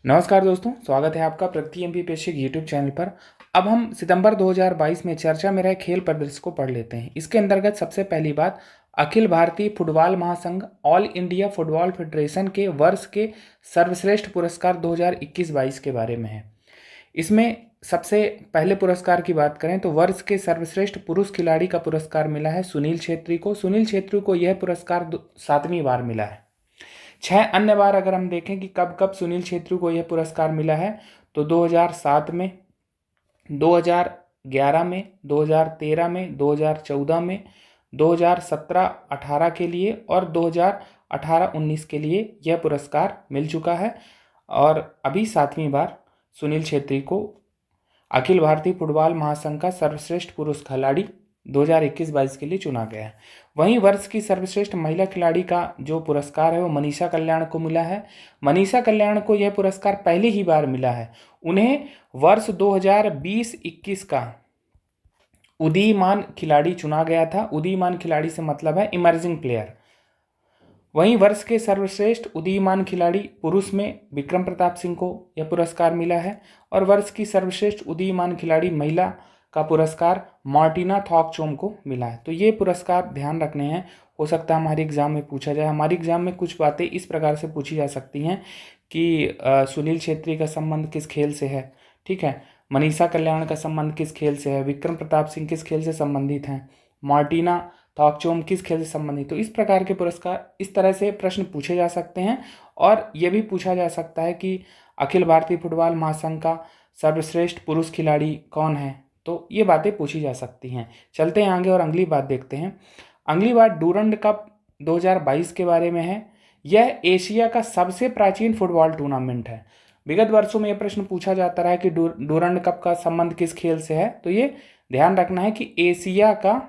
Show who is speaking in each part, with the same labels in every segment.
Speaker 1: नमस्कार दोस्तों, स्वागत है आपका प्रगति एमपीएससी यूट्यूब चैनल पर। अब हम सितंबर 2022 में चर्चा में रहे खेल परिदृश्य को पढ़ लेते हैं। इसके अंतर्गत सबसे पहली बात अखिल भारतीय फुटबॉल महासंघ ऑल इंडिया फुटबॉल फेडरेशन के वर्ष के सर्वश्रेष्ठ पुरस्कार 2021-22 के बारे में है। इसमें सबसे पहले पुरस्कार की बात करें तो वर्ष के सर्वश्रेष्ठ पुरुष खिलाड़ी का पुरस्कार मिला है सुनील छेत्री को। सुनील छेत्री को यह पुरस्कार 7वीं बार मिला है। 6 अन्य बार अगर हम देखें कि कब कब सुनील छेत्री को यह पुरस्कार मिला है तो 2007 में, 2011 में, 2013 में, 2014 में, 2017-18 के लिए और 2018-19 के लिए यह पुरस्कार मिल चुका है। और अभी 7वीं बार सुनील छेत्री को अखिल भारतीय फुटबॉल महासंघ का सर्वश्रेष्ठ पुरुष खिलाड़ी 2021-22 के लिए चुना गया है। वहीं वर्ष की सर्वश्रेष्ठ महिला खिलाड़ी का जो पुरस्कार है वो मनीषा कल्याण को मिला है। मनीषा कल्याण को यह पुरस्कार पहली ही बार मिला है। उन्हें वर्ष 2020-21 का उदीयमान खिलाड़ी चुना गया था। उदीयमान खिलाड़ी से मतलब है इमर्जिंग प्लेयर। वहीं वर्ष के सर्वश्रेष्ठ उदीयमान खिलाड़ी पुरुष में विक्रम प्रताप सिंह को यह पुरस्कार मिला है और वर्ष की सर्वश्रेष्ठ उदीयमान खिलाड़ी महिला का पुरस्कार मार्टिना थॉकचोम को मिला है। तो ये पुरस्कार ध्यान रखने हैं, हो सकता है हमारे एग्जाम में पूछा जाए। हमारे एग्जाम में कुछ बातें इस प्रकार से पूछी जा सकती हैं कि सुनील छेत्री का संबंध किस खेल से है, ठीक है, मनीषा कल्याण का संबंध किस खेल से है, विक्रम प्रताप सिंह किस खेल से संबंधित हैं, मार्टिना थॉकचोम किस खेल से संबंधित। तो इस प्रकार के पुरस्कार, इस तरह से प्रश्न पूछे जा सकते हैं। और ये भी पूछा जा सकता है कि अखिल भारतीय फुटबॉल महासंघ का सर्वश्रेष्ठ पुरुष खिलाड़ी कौन है। तो ये बातें पूछी जा सकती हैं। चलते हैं आगे और अगली बात देखते हैं। अगली बात डूरंड कप 2022 के बारे में है। यह एशिया का सबसे प्राचीन फुटबॉल टूर्नामेंट है। विगत वर्षों में यह प्रश्न पूछा जाता रहा है कि डूरंड कप का संबंध किस खेल से है। तो ये ध्यान रखना है कि एशिया का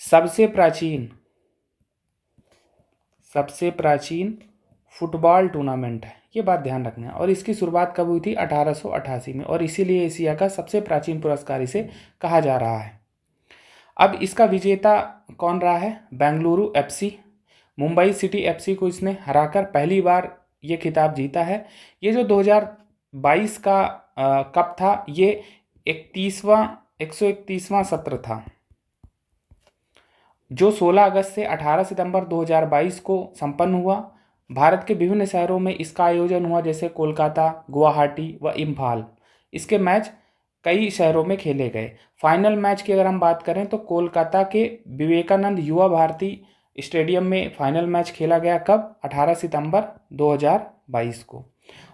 Speaker 1: सबसे प्राचीन फुटबॉल टूर्नामेंट है, ये बात ध्यान रखना है। और इसकी शुरुआत कब हुई थी? 1888 में, और इसीलिए एशिया का सबसे प्राचीन पुरस्कार इसे कहा जा रहा है। अब इसका विजेता कौन रहा है? Bengaluru FC. Mumbai city FC को इसने हराकर पहली बार ये खिताब जीता है। ये जो 2022 का कप था, ये 131वां सत्र था जो 16 अगस्त से 18 सितंबर 2022 को संपन्न हुआ। भारत के विभिन्न शहरों में इसका आयोजन हुआ, जैसे कोलकाता, गुवाहाटी व इम्फाल। इसके मैच कई शहरों में खेले गए। फाइनल मैच की अगर हम बात करें तो कोलकाता के विवेकानंद युवा भारती स्टेडियम में फाइनल मैच खेला गया। कब? 18 सितंबर 2022 को।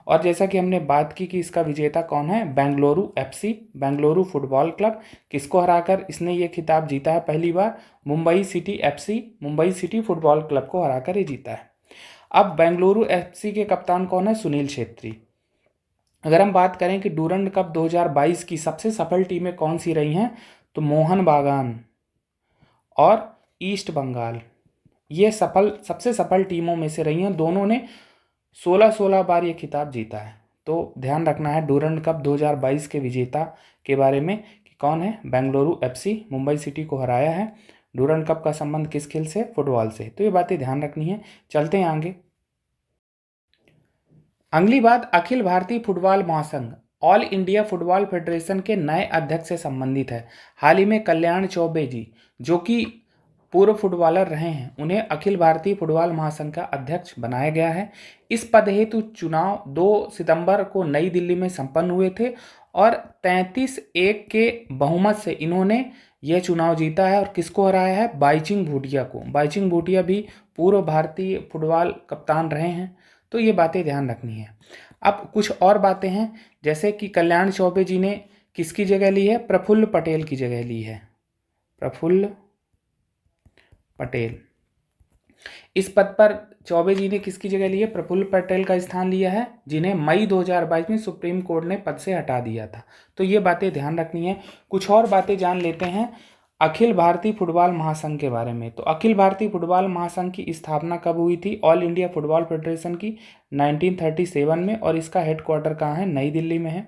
Speaker 1: और जैसा कि हमने बात की कि इसका विजेता कौन है? Bengaluru FC, Bengaluru football club. किसको हराकर इसने ये खिताब जीता है पहली बार? Mumbai city FC, Mumbai city football club को हराकर ये जीता है। अब बेंगलुरु एफसी के कप्तान कौन है? सुनील छेत्री। अगर हम बात करें कि डूरंड कप 2022 की सबसे सफल टीमें कौन सी रही हैं, तो मोहन बागान और ईस्ट बंगाल ये सबसे सफल टीमों में से रही हैं। दोनों ने 16-16 बार ये खिताब जीता है। तो ध्यान रखना है डूरंड कप 2022 के विजेता के बारे में कि कौन है? बेंगलुरु एफसी, मुंबई सिटी को हराया है। डूरंड कप का संबंध किस खेल से? फुटबॉल से। तो ये बातें ध्यान रखनी है। चलते हैं आगे। अगली बात अखिल भारतीय फुटबॉल महासंघ ऑल इंडिया फुटबॉल फेडरेशन के नए अध्यक्ष से संबंधित है। हाल ही में कल्याण चौबे जी, जो कि पूर्व फुटबॉलर रहे हैं, उन्हें अखिल भारतीय फुटबॉल महासंघ का अध्यक्ष बनाया गया है। इस पद हेतु चुनाव 2 सितंबर को नई दिल्ली में संपन्न हुए थे और 33-1 के बहुमत से इन्होंने यह चुनाव जीता है। और किसको हराया है? बाईचुंग भूटिया को। बाईचुंग भूटिया भी पूर्व भारतीय फुटबॉल कप्तान रहे हैं। तो ये बातें ध्यान रखनी है। अब कुछ और बातें हैं, जैसे कि कल्याण चौबे जी ने किसकी जगह ली है? प्रफुल्ल पटेल की जगह ली है। प्रफुल्ल पटेल, इस पद पर चौबे जी ने किसकी जगह ली है? प्रफुल्ल पटेल का स्थान लिया है, जिन्हें मई 2022 में सुप्रीम कोर्ट ने पद से हटा दिया था। तो ये बातें ध्यान रखनी है। कुछ और बातें जान लेते हैं अखिल भारतीय फुटबॉल महासंघ के बारे में। तो अखिल भारतीय फुटबॉल महासंघ की स्थापना कब हुई थी? ऑल इंडिया फुटबॉल फेडरेशन की 1937 में, और इसका हेडक्वार्टर कहाँ है? नई दिल्ली में है।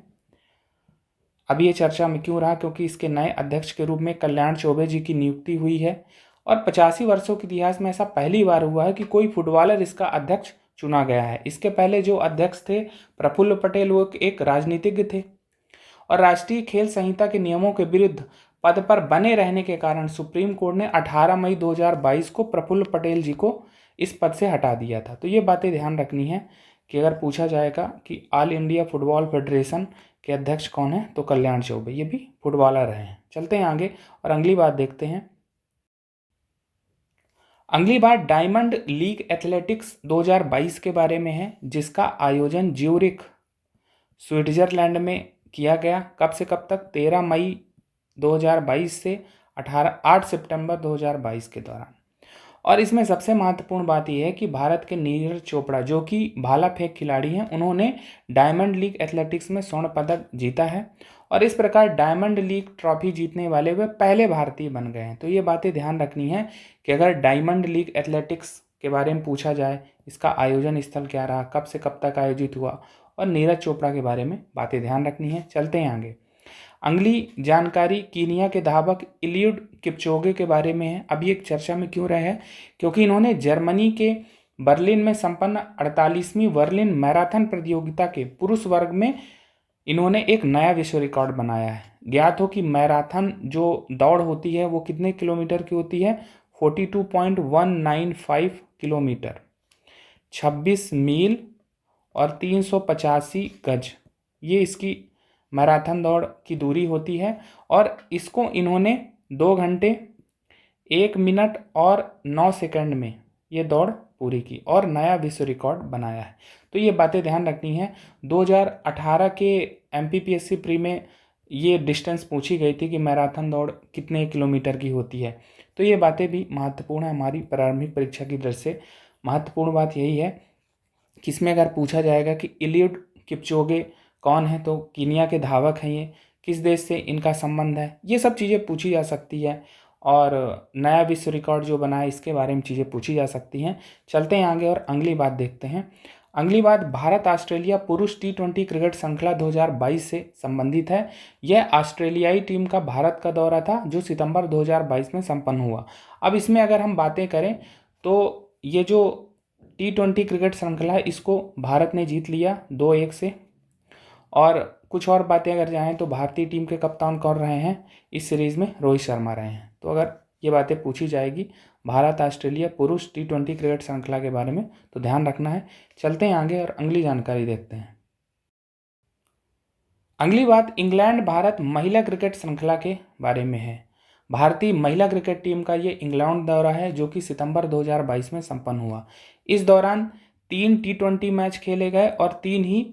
Speaker 1: अब ये चर्चा में क्यों रहा? क्योंकि इसके नए अध्यक्ष के रूप में कल्याण चौबे जी की नियुक्ति हुई है और 85 वर्षों के इतिहास में ऐसा पहली बार हुआ है कि कोई फुटबॉलर इसका अध्यक्ष चुना गया है। इसके पहले जो अध्यक्ष थे प्रफुल्ल पटेल, वो एक राजनीतिज्ञ थे और राष्ट्रीय खेल संहिता के नियमों के विरुद्ध पद पर बने रहने के कारण सुप्रीम कोर्ट ने 18 मई 2022 को प्रफुल्ल पटेल जी को इस पद से हटा दिया था। तो ये बातें ध्यान रखनी है कि अगर पूछा जाएगा कि ऑल इंडिया फुटबॉल फेडरेशन के अध्यक्ष कौन है, तो कल्याण चौबे, ये भी फुटबॉलर रहे हैं। चलते हैं आगे और अगली बात देखते हैं। अगली बात डायमंड लीग एथलेटिक्स 2022 के बारे में है, जिसका आयोजन ज्यूरिख स्विट्जरलैंड में किया गया। कब से कब तक? 13 मई 2022 से 8 सितंबर 2022 के दौरान। और इसमें सबसे महत्वपूर्ण बात यह है कि भारत के नीरज चोपड़ा, जो कि भाला फेंक खिलाड़ी हैं, उन्होंने डायमंड लीग एथलेटिक्स में स्वर्ण पदक जीता है और इस प्रकार डायमंड लीग ट्रॉफी जीतने वाले वे पहले भारतीय बन गए हैं। तो ये बातें ध्यान रखनी है कि अगर डायमंड लीग एथलेटिक्स के बारे में पूछा जाए, इसका आयोजन स्थल क्या रहा, कब से कब तक आयोजित हुआ, और नीरज चोपड़ा के बारे में बातें ध्यान रखनी है। चलते हैं आगे। अगली जानकारी कीनिया के धावक इलियुड किपचोगे के बारे में है। अब ये चर्चा में क्यों रहे हैं? क्योंकि इन्होंने जर्मनी के बर्लिन में संपन्न 48वीं बर्लिन मैराथन प्रतियोगिता के पुरुष वर्ग में इन्होंने एक नया विश्व रिकॉर्ड बनाया है। ज्ञात हो कि मैराथन जो दौड़ होती है वो कितने किलोमीटर की होती है? 42.195 किलोमीटर, 26 मील और 385 गज, ये इसकी मैराथन दौड़ की दूरी होती है और इसको इन्होंने 2 घंटे 1 मिनट और 9 सेकंड में ये दौड़ पूरी की और नया विश्व रिकॉर्ड बनाया है। तो ये बातें ध्यान रखनी है। 2018 के MPPSC प्री में ये डिस्टेंस पूछी गई थी कि मैराथन दौड़ कितने किलोमीटर की होती है। तो ये बातें भी महत्वपूर्ण है हमारी प्रारंभिक परीक्षा की दृष्टि से। महत्वपूर्ण बात यही है कि इसमें अगर पूछा जाएगा कि इलियुड किपचोगे कौन है, तो कीनिया के धावक हैं ये, किस देश से इनका संबंध है, ये सब चीज़ें पूछी जा सकती है और नया विश्व रिकॉर्ड जो बना है इसके बारे में चीज़ें पूछी जा सकती हैं। चलते हैं आगे और अगली बात देखते हैं। अगली बात भारत ऑस्ट्रेलिया पुरुष T20 क्रिकेट श्रृंखला 2022 से संबंधित है। यह ऑस्ट्रेलियाई टीम का भारत का दौरा था जो सितंबर 2022 में संपन्न हुआ। अब इसमें अगर हम बातें करें तो ये जो T20 क्रिकेट श्रृंखला है इसको भारत ने जीत लिया 2-1 से। और कुछ और बातें अगर जाएँ तो भारतीय टीम के कप्तान कौन रहे हैं इस सीरीज़ में? रोहित शर्मा रहे हैं। तो अगर ये बातें पूछी जाएगी भारत ऑस्ट्रेलिया पुरुष T20 क्रिकेट श्रृंखला के बारे में तो ध्यान रखना है। चलते हैं आगे और अगली जानकारी देखते हैं। अगली बात इंग्लैंड भारत महिला क्रिकेट श्रृंखला के बारे में है। भारतीय महिला क्रिकेट टीम का ये इंग्लैंड दौरा है जो कि सितंबर 2022 में संपन्न हुआ। इस दौरान 3 T20 मैच खेले गए और 3 ही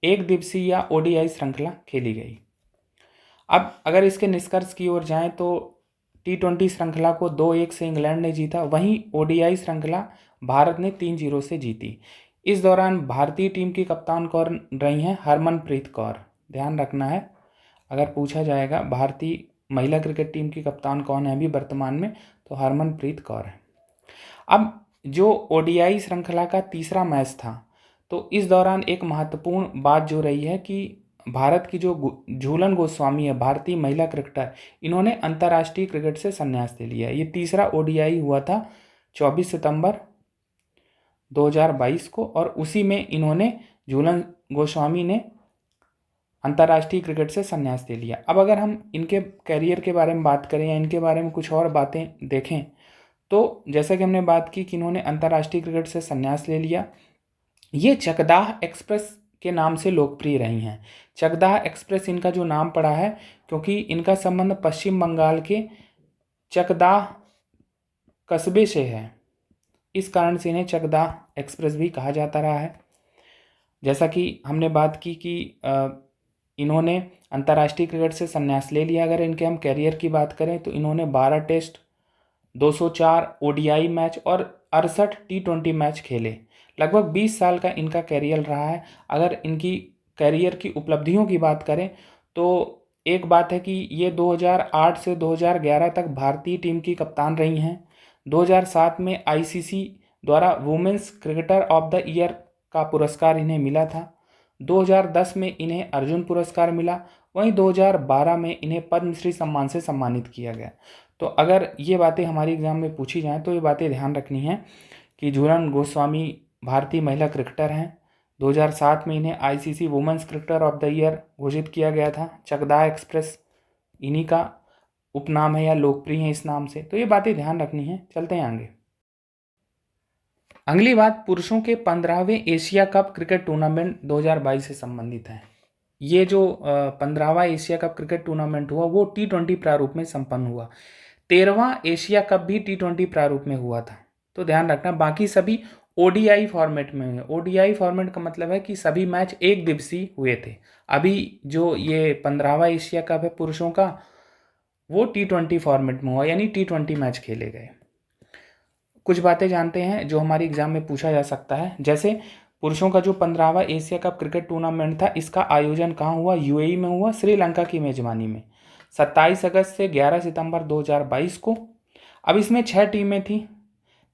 Speaker 1: एक दिवसीय या ODI श्रृंखला खेली गई। अब अगर इसके निष्कर्ष की ओर जाएं तो T20 श्रृंखला को 2-1 से इंग्लैंड ने जीता, वहीं ODI श्रृंखला भारत ने 3-0 से जीती। इस दौरान भारतीय टीम की कप्तान कौन रही हैं? हरमनप्रीत कौर। ध्यान रखना है, अगर पूछा जाएगा भारतीय महिला क्रिकेट टीम की कप्तान कौन है अभी वर्तमान में, तो हरमनप्रीत कौर है। अब जो ODI श्रृंखला का तीसरा मैच था, तो इस दौरान एक महत्वपूर्ण बात जो रही है कि भारत की जो झूलन गोस्वामी है, भारतीय महिला क्रिकेटर, इन्होंने अंतर्राष्ट्रीय क्रिकेट से संन्यास ले लिया। ये तीसरा ODI हुआ था 24 सितंबर 2022 को और उसी में इन्होंने झूलन गोस्वामी ने अंतर्राष्ट्रीय क्रिकेट से संन्यास ले लिया। अब अगर हम इनके करियर के बारे में बात करें या इनके बारे में कुछ और बातें देखें तो जैसा कि हमने बात की कि इन्होंने अंतर्राष्ट्रीय क्रिकेट से संन्यास ले लिया। ये चकदाह एक्सप्रेस के नाम से लोकप्रिय रही हैं। चकदाह एक्सप्रेस इनका जो नाम पड़ा है क्योंकि इनका संबंध पश्चिम बंगाल के चकदाह कस्बे से है, इस कारण से इन्हें चकदाह एक्सप्रेस भी कहा जाता रहा है। जैसा कि हमने बात की कि इन्होंने अंतर्राष्ट्रीय क्रिकेट से संन्यास ले लिया। अगर इनके हम कैरियर की बात करें तो इन्होंने 12 टेस्ट, 204 ODI मैच और 68 T20 मैच खेले। लगभग 20 साल का इनका कैरियर रहा है। अगर इनकी कैरियर की उपलब्धियों की बात करें तो एक बात है कि ये 2008 से 2011 तक भारतीय टीम की कप्तान रही हैं। 2007 में ICC द्वारा women's cricketer of the year का पुरस्कार इन्हें मिला था। 2010 में इन्हें अर्जुन पुरस्कार मिला। वहीं 2012 में इन्हें पद्मश्री सम्मान से सम्मानित किया गया। तो अगर ये बातें हमारी एग्जाम में पूछी जाएँ तो ये बातें ध्यान रखनी है कि झूलन गोस्वामी भारतीय महिला क्रिकेटर हैं। 2007 में इन्हें ICC women's cricketer of the year घोषित किया गया था। चकदा एक्सप्रेस इन्हीं का उपनाम है या लोकप्रिय है इस नाम से। तो ये बातें ध्यान रखनी है। चलते हैं आगे। अगली बात पुरुषों के 15वें एशिया कप क्रिकेट टूर्नामेंट 2022 से संबंधित है। ये जो 15वां एशिया कप क्रिकेट टूर्नामेंट हुआ वो T20 प्रारूप में संपन्न हुआ। 13वां एशिया कप भी T20 प्रारूप में हुआ था। तो ध्यान रखना, बाकी सभी ओडीआई फॉर्मेट में हुए। ओडीआई फॉर्मेट का मतलब है कि सभी मैच एक दिवसीय हुए थे। अभी जो ये 15वां एशिया कप है पुरुषों का, वो T20 फॉर्मेट में हुआ, यानी T20 मैच खेले गए। कुछ बातें जानते हैं जो हमारी एग्जाम में पूछा जा सकता है। जैसे पुरुषों का जो 15वां एशिया कप क्रिकेट टूर्नामेंट था, इसका आयोजन कहाँ हुआ? यूएई में हुआ, श्रीलंका की मेजबानी में, 27 अगस्त से 11 सितंबर 2022 को। अब इसमें 6 टीमें थी।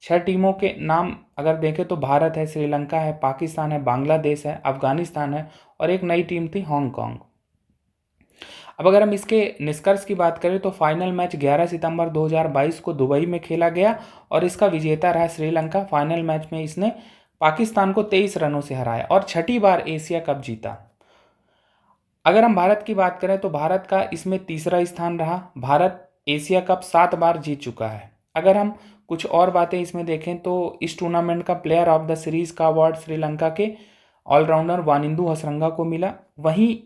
Speaker 1: 6 टीमों के नाम अगर देखें तो भारत है, श्रीलंका है, पाकिस्तान है, बांग्लादेश है, अफगानिस्तान है और एक नई टीम थी हांगकांग। अब अगर हम इसके निष्कर्ष की बात करें तो फाइनल मैच 11 सितंबर 2022 को दुबई में खेला गया और इसका विजेता रहा श्रीलंका। फाइनल मैच में इसने पाकिस्तान को 23 रनों से हराया और छठी बार एशिया कप जीता। अगर हम भारत की बात करें तो भारत का इसमें तीसरा स्थान रहा। भारत एशिया कप 7 बार जीत चुका है। अगर हम कुछ और बातें इसमें देखें तो इस टूर्नामेंट का प्लेयर ऑफ द सीरीज का अवार्ड श्रीलंका के ऑलराउंडर वानिंदु हसरंगा को मिला। वहीं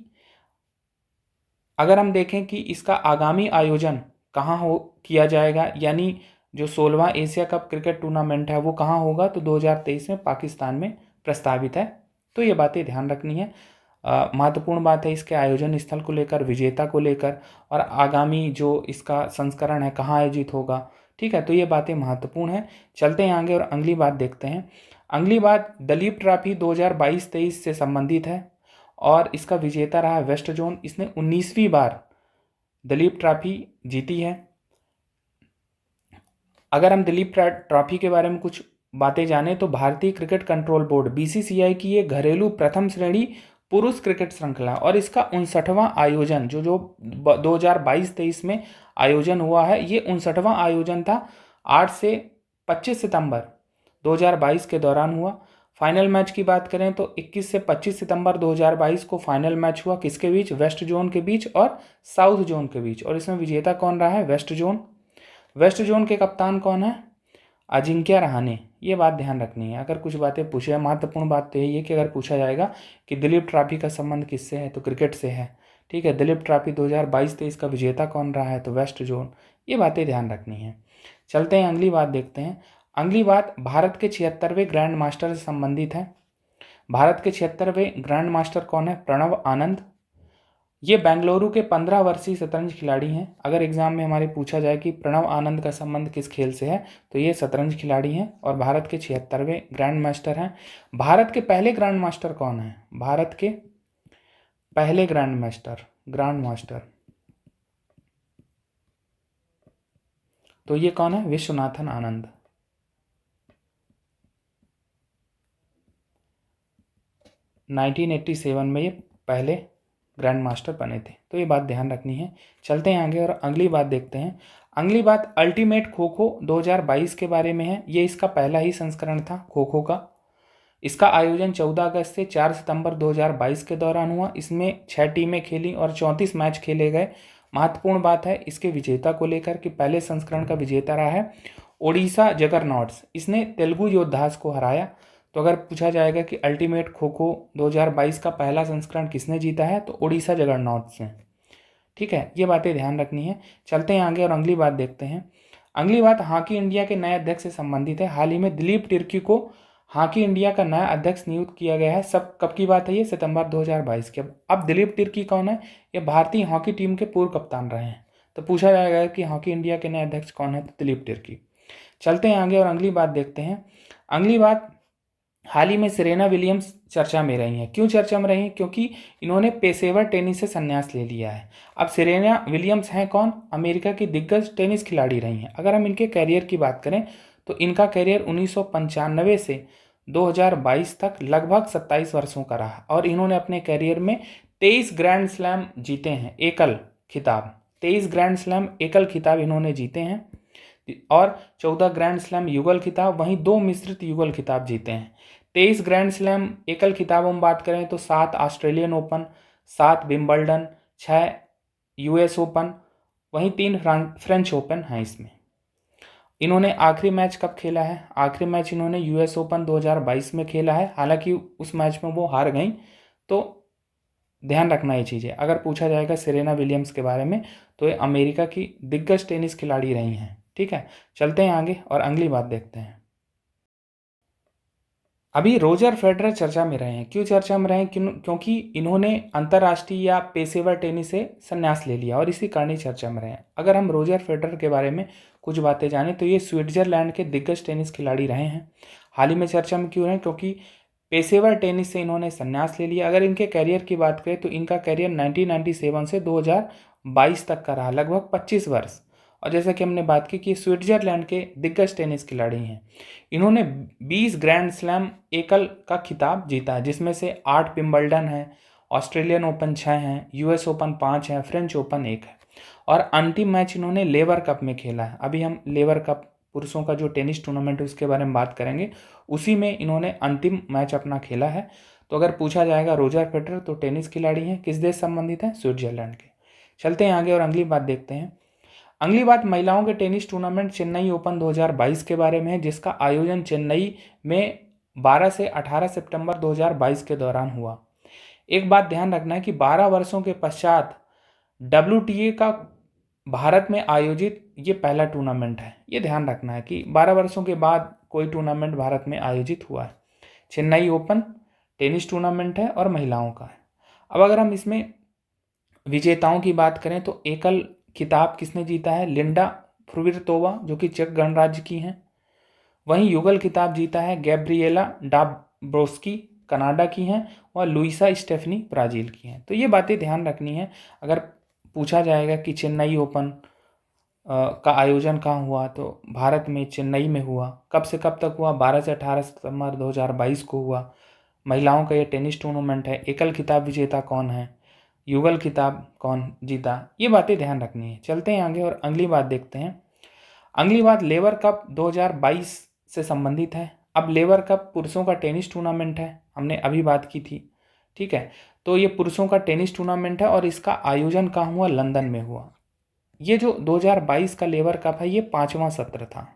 Speaker 1: अगर हम देखें कि इसका आगामी आयोजन कहाँ हो किया जाएगा, यानी जो 16वां एशिया कप क्रिकेट टूर्नामेंट है वो कहाँ होगा, तो 2023 में पाकिस्तान में प्रस्तावित है। तो ये बातें ध्यान रखनी है। महत्वपूर्ण बात है इसके आयोजन स्थल को लेकर, विजेता को लेकर और आगामी जो इसका संस्करण है कहाँ आयोजित होगा। ठीक है, तो ये बातें महत्वपूर्ण है। चलते हैं आगे और अगली बात देखते हैं। अगली बात दलीप ट्रॉफी 2022-23 से संबंधित है और इसका विजेता रहा वेस्ट जोन। इसने 19वीं बार दलीप ट्रॉफी जीती है। अगर हम दलीप ट्रॉफी के बारे में कुछ बातें जानें तो भारतीय क्रिकेट कंट्रोल बोर्ड बीसीसीआई की ये घरेलू प्रथम श्रेणी पुरुष क्रिकेट श्रृंखला और इसका 59वां आयोजन जो 2022-23 में आयोजन हुआ है, ये 59वां आयोजन था। 8 से 25 सितंबर 2022 के दौरान हुआ। फाइनल मैच की बात करें तो 21 से 25 सितंबर 2022 को फाइनल मैच हुआ। किसके बीच? वेस्ट जोन के बीच और साउथ जोन के बीच। और इसमें विजेता कौन रहा है? West zone. वेस्ट जोन के कप्तान कौन है? अजिंक्य रहाणे। ये बात ध्यान रखनी है। अगर कुछ बातें पूछे, महत्वपूर्ण बात तो यही है कि अगर पूछा जाएगा कि दिलीप ट्रॉफी का संबंध किससे है, तो क्रिकेट से है। ठीक है, दिलीप ट्रॉफी 2022-23 का विजेता कौन रहा है, तो वेस्ट जोन। ये बातें ध्यान रखनी है। चलते हैं अगली बात देखते हैं। अगली बात भारत के 76वें ग्रैंड मास्टर से संबंधित है। भारत के 76वें ग्रैंड मास्टर कौन है? प्रणव आनंद। ये बेंगलुरु के 15 वर्षीय शतरंज खिलाड़ी हैं। अगर एग्जाम में हमारे पूछा जाए कि प्रणव आनंद का संबंध किस खेल से है, तो ये शतरंज खिलाड़ी हैं और भारत के 76वें ग्रैंड मास्टर हैं। भारत के पहले ग्रैंड मास्टर कौन है? भारत के पहले ग्रैंड मास्टर तो ये कौन है? विश्वनाथन आनंद। 1987 में ये पहले ग्रैंड मास्टर बने थे। तो ये बात ध्यान रखनी है। चलते हैं आगे और अगली बात देखते हैं। अगली बात अल्टीमेट खो खो 2022 के बारे में है। ये इसका पहला ही संस्करण था खो खो का। इसका आयोजन 14 अगस्त से 4 सितंबर 2022 के दौरान हुआ। इसमें 6 टीमें खेली और 34 मैच खेले गए। महत्वपूर्ण बात है इसके विजेता को लेकर कि पहले संस्करण का विजेता रहा है ओडिशा जगरनॉट्स। इसने तेलुगु योद्धास को हराया। तो अगर पूछा जाएगा कि अल्टीमेट खो खो 2022 का पहला संस्करण किसने जीता है, तो ओडिशा जगरनॉट्स ने। ठीक है, ये बातें ध्यान रखनी है। चलते हैं आगे और अगली बात देखते हैं। अगली बात हॉकी इंडिया के नए अध्यक्ष से संबंधित है। हाल ही में दिलीप तिर्की को हॉकी इंडिया का नया अध्यक्ष नियुक्त किया गया है। सब कब की बात है? ये सितंबर 2022 की। अब दिलीप तिर्की कौन है? ये भारतीय हॉकी टीम के पूर्व कप्तान रहे हैं। तो पूछा जाएगा कि हॉकी इंडिया के नए अध्यक्ष कौन है, तो दिलीप तिर्की। चलते हैं आगे और अगली बात देखते हैं। अगली बात, हाल ही में सेरेना विलियम्स चर्चा में रही हैं। क्यों चर्चा में रही हैं? क्योंकि इन्होंने पेशेवर टेनिस से संन्यास ले लिया है। अब सेरेना विलियम्स हैं कौन? अमेरिका की दिग्गज टेनिस खिलाड़ी रही हैं। अगर हम इनके कैरियर की बात करें तो इनका कैरियर 1995 से 2022 तक लगभग 27 वर्षों का रहा और इन्होंने अपने कैरियर में 23 ग्रैंड स्लैम जीते हैं, एकल खिताब। 23 ग्रैंड स्लैम एकल खिताब इन्होंने जीते हैं और 14 ग्रैंड स्लैम युगल खिताब, वहीं 2 मिश्रित युगल खिताब जीते हैं। 23 ग्रैंड स्लैम एकल खिताब हम बात करें तो 7 Australian open, 7 Wimbledon, 6 US open, वहीं 3 फ्रेंच ओपन हैं इसमें। इन्होंने आखिरी मैच कब खेला है? आखिरी मैच इन्होंने यूएस ओपन 2022 में खेला है, हालांकि उस मैच में वो हार गई। तो ध्यान रखना ये चीज़ें। अगर पूछा जाएगा सेरेना विलियम्स के बारे में तो ये अमेरिका की दिग्गज टेनिस खिलाड़ी रही हैं। ठीक है, चलते हैं आगे और अगली बात देखते हैं। अभी रोजर फेडरर चर्चा में रहे हैं। क्यों चर्चा में रहे हैं? क्योंकि इन्होंने अंतर्राष्ट्रीय या पेशेवर टेनिस से संन्यास ले लिया और इसी कारण ही चर्चा में रहे हैं। अगर हम रोजर फेडरर के बारे में कुछ बातें जानें तो ये स्विट्जरलैंड के दिग्गज टेनिस खिलाड़ी रहे हैं। हाल ही में चर्चा में क्यों रहे? क्योंकि पेशेवर टेनिस से इन्होंने संन्यास ले लिया। अगर इनके करियर की बात करें तो इनका करियर 1997 से 2022 तक का रहा, लगभग 25 वर्ष। और जैसा कि हमने बात की कि स्विट्जरलैंड के दिग्गज टेनिस खिलाड़ी हैं। इन्होंने 20 ग्रैंड स्लैम एकल का खिताब जीता है, जिसमें से 8 विंबलडन है, ऑस्ट्रेलियन ओपन 6 हैं, यूएस ओपन 5 है, फ्रेंच ओपन 1 है। और अंतिम मैच इन्होंने लेवर कप में खेला है। अभी हम लेवर कप पुरुषों का जो टेनिस टूर्नामेंट है उसके बारे में बात करेंगे, उसी में इन्होंने अंतिम मैच अपना खेला है। तो अगर पूछा जाएगा रोजर फेडरर तो टेनिस खिलाड़ी हैं, किस देश संबंधित हैं? स्विट्जरलैंड के। चलते हैं आगे और अगली बात देखते हैं। अगली बात महिलाओं के टेनिस टूर्नामेंट चेन्नई ओपन 2022 के बारे में है, जिसका आयोजन चेन्नई में 12 से 18 सितंबर 2022 के दौरान हुआ। एक बात ध्यान रखना है कि 12 वर्षों के पश्चात WTA का भारत में आयोजित ये पहला टूर्नामेंट है। ये ध्यान रखना है कि 12 वर्षों के बाद कोई टूर्नामेंट भारत में आयोजित हुआ है। चेन्नई ओपन टेनिस टूर्नामेंट है और महिलाओं का है। अब अगर हम इसमें विजेताओं की बात करें तो एकल खिताब किसने जीता है? लिंडा फ्रुविर्तोवा, जो कि चेक गणराज्य की हैं। वहीं युगल खिताब जीता है गैब्रिएला डाब्रोस्की, कनाडा की हैं, और लुइसा स्टेफनी ब्राज़ील की हैं। तो ये बातें ध्यान रखनी है। अगर पूछा जाएगा कि चेन्नई ओपन का आयोजन कहाँ हुआ, तो भारत में चेन्नई में हुआ। कब से कब तक हुआ? 12 से 18 सितंबर 2022 को हुआ। महिलाओं का ये टेनिस टूर्नामेंट है। एकल खिताब विजेता कौन है? युगल खिताब कौन जीता? ये बातें ध्यान रखनी है। चलते हैं आगे और अगली बात देखते हैं। अगली बात लेवर कप 2022 से संबंधित है। अब लेवर कप पुरुषों का टेनिस टूर्नामेंट है, हमने अभी बात की थी। ठीक है, तो ये पुरुषों का टेनिस टूर्नामेंट है और इसका आयोजन कहाँ हुआ? लंदन में हुआ। ये जो 2022 का लेवर कप है ये 5वां सत्र था।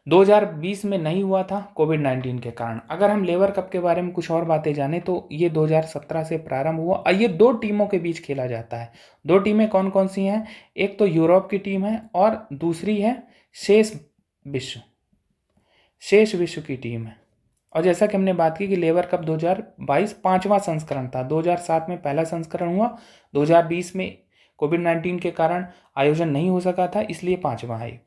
Speaker 1: 2020 में नहीं हुआ था कोविड-19 के कारण। अगर हम लेवर कप के बारे में कुछ और बातें जानें तो ये 2017 से प्रारंभ हुआ और ये 2 टीमों के बीच खेला जाता है। 2 टीमें कौन कौन सी हैं? एक तो यूरोप की टीम है और दूसरी है शेष विश्व की टीम है। और जैसा कि हमने बात की कि लेवर कप 2022 5वां संस्करण था। 2007 में पहला संस्करण हुआ, 2020 में कोविड-19 के कारण आयोजन नहीं हो सका था, इसलिए 5वां है।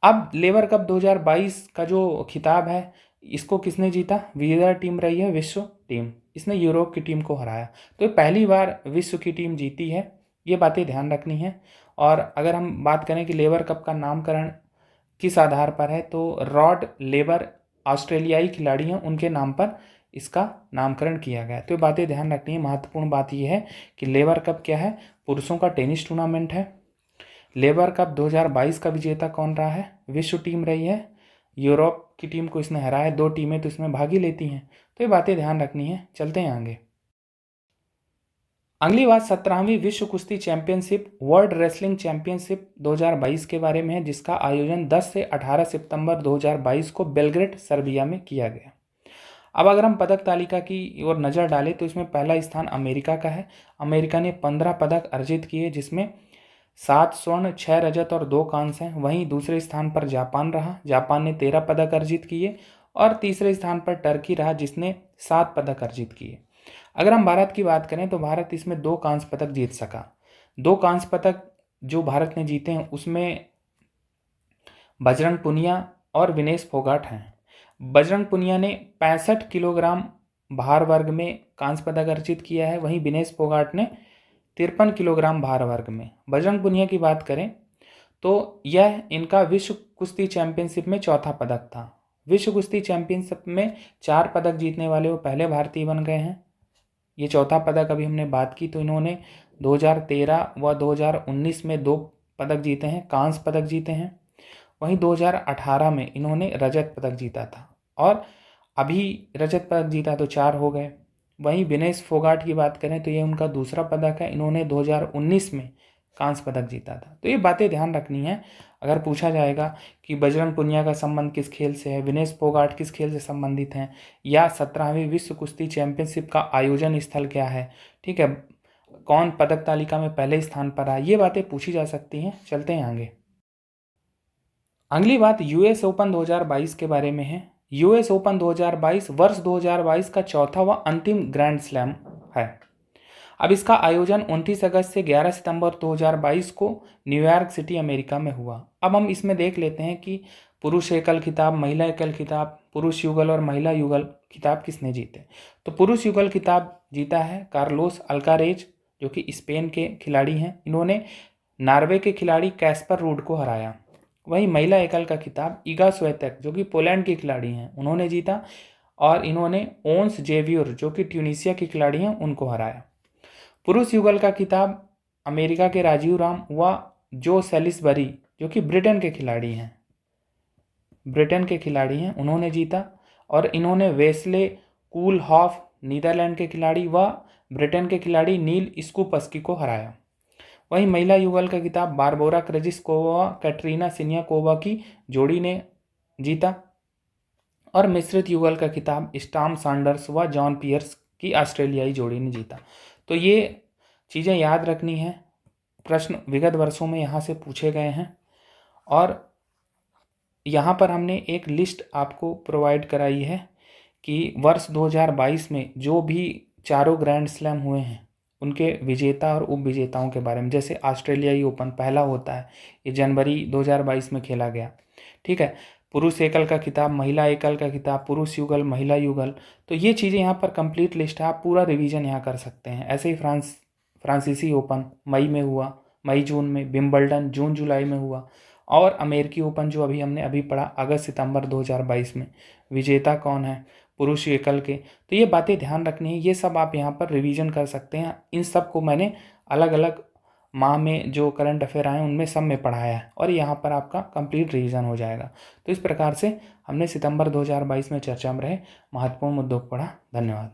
Speaker 1: अब लेवर कप 2022 का जो खिताब है इसको किसने जीता? विजेता टीम रही है विश्व टीम। इसने यूरोप की टीम को हराया। तो ये पहली बार विश्व की टीम जीती है। ये बातें ध्यान रखनी है। और अगर हम बात करें कि लेवर कप का नामकरण किस आधार पर है तो रॉड लेबर ऑस्ट्रेलियाई खिलाड़ी हैं, उनके नाम पर इसका नामकरण किया गया। तो ये बातें ध्यान रखनी है। महत्वपूर्ण बात यह है कि लेवर कप क्या है? पुरुषों का टेनिस टूर्नामेंट है। लेबर कप 2022 का विजेता कौन रहा है? विश्व टीम रही है। यूरोप की टीम को इसने हराया। 2 टीमें तो इसमें भाग ही लेती हैं। तो ये बातें ध्यान रखनी है। चलते हैं आगे। अगली बात 17वीं विश्व कुश्ती चैंपियनशिप वर्ल्ड रेसलिंग चैंपियनशिप 2022 के बारे में है, जिसका आयोजन 10 से 18 सितंबर 2022 को बेलग्रेड सर्बिया में किया गया। अब अगर हम पदक तालिका की ओर नज़र डालें तो इसमें पहला स्थान अमेरिका का है। अमेरिका ने 15 पदक अर्जित किए, जिसमें 7 स्वर्ण, 6 रजत और 2 कांस्य हैं। वहीं दूसरे स्थान पर जापान रहा। जापान ने 13 पदक अर्जित किए। और तीसरे स्थान पर टर्की रहा, जिसने 7 पदक अर्जित किए। अगर हम भारत की बात करें तो भारत इसमें 2 कांस्य पदक जीत सका। 2 कांस्य पदक जो भारत ने जीते हैं उसमें बजरंग पुनिया और विनेश फोगाट हैं। बजरंग पुनिया ने 65 किलोग्राम भार वर्ग में कांस्य पदक अर्जित किया है। वहीं विनेश फोगाट ने 53 किलोग्राम भार वर्ग में। बजरंग पुनिया की बात करें तो यह इनका विश्व कुश्ती चैंपियनशिप में चौथा पदक था। विश्व कुश्ती चैंपियनशिप में 4 पदक जीतने वाले वो पहले भारतीय बन गए हैं। ये चौथा पदक अभी हमने बात की तो इन्होंने 2013 व 2019 में 2 पदक जीते हैं, कांस्य पदक जीते हैं। वहीं 2018 में इन्होंने रजत पदक जीता था। और अभी रजत पदक जीता तो 4 हो गए। वहीं विनेश फोगाट की बात करें तो ये उनका दूसरा पदक है, इन्होंने 2019 में कांस्य पदक जीता था। तो ये बातें ध्यान रखनी है। अगर पूछा जाएगा कि बजरंग पुनिया का संबंध किस खेल से है, विनेश फोगाट किस खेल से संबंधित हैं, या 17वीं विश्व कुश्ती चैंपियनशिप का आयोजन स्थल क्या है, ठीक है, कौन पदक तालिका में पहले स्थान पर आया, ये बातें पूछी जा सकती हैं। चलते हैं आगे। अगली बात यूएस ओपन 2022 के बारे में है। यूएस ओपन 2022 वर्ष 2022 का चौथा व अंतिम ग्रैंड स्लैम है। अब इसका आयोजन 29 अगस्त से 11 सितंबर 2022 को न्यूयॉर्क सिटी अमेरिका में हुआ। अब हम इसमें देख लेते हैं कि पुरुष एकल खिताब, महिला एकल खिताब, पुरुष युगल और महिला युगल खिताब किसने जीते। तो पुरुष युगल खिताब जीता है कार्लोस अल्कारेज, जो कि स्पेन के खिलाड़ी हैं। इन्होंने नॉर्वे के खिलाड़ी कैस्पर रूड को हराया। वहीं महिला एकल का खिताब ईगा स्वेतेक, जो कि पोलैंड के खिलाड़ी हैं, उन्होंने जीता, और इन्होंने ओन्स जेवियर, जो कि ट्यूनीशिया के खिलाड़ी हैं, उनको हराया। पुरुष युगल का खिताब अमेरिका के राजीव राम व जो सेलिसबरी, जो कि ब्रिटेन के खिलाड़ी हैं, उन्होंने जीता, और इन्होंने वेस्ले कूलहॉफ, नीदरलैंड के खिलाड़ी, व ब्रिटेन के खिलाड़ी नील स्कूपस्की को हराया। वहीं महिला युगल का खिताब बारबोरा क्रेजिस्कोवा व कैटरीना सिन्याकोवा की जोड़ी ने जीता, और मिश्रित युगल का खिताब स्टॉर्म सैंडर्स व जॉन पियर्स की ऑस्ट्रेलियाई जोड़ी ने जीता। तो ये चीज़ें याद रखनी है, प्रश्न विगत वर्षों में यहाँ से पूछे गए हैं। और यहाँ पर हमने एक लिस्ट आपको प्रोवाइड कराई है कि वर्ष 2022 में जो भी चारों ग्रैंड स्लैम हुए हैं उनके विजेता और उप विजेताओं के बारे में। जैसे ऑस्ट्रेलियाई ओपन पहला होता है, ये जनवरी 2022 में खेला गया, ठीक है। पुरुष एकल का खिताब, महिला एकल का खिताब, पुरुष युगल, महिला युगल, तो ये चीज़ें यहाँ पर कंप्लीट लिस्ट है, आप पूरा रिवीजन यहाँ कर सकते हैं। ऐसे ही फ्रांसीसी ओपन मई में हुआ, मई जून में, विंबलडन जून जुलाई में हुआ, और अमेरिकी ओपन जो अभी पढ़ा अगस्त सितंबर 2022 में। विजेता कौन है पुरुष एकल के, तो ये बातें ध्यान रखनी है। ये सब आप यहाँ पर रिवीजन कर सकते हैं। इन सब को मैंने अलग अलग माह में जो करंट अफेयर आए उनमें सब में पढ़ाया है, और यहाँ पर आपका कंप्लीट रिवीजन हो जाएगा। तो इस प्रकार से हमने सितंबर 2022 में चर्चा में रहे महत्वपूर्ण मुद्दों को पढ़ा। धन्यवाद।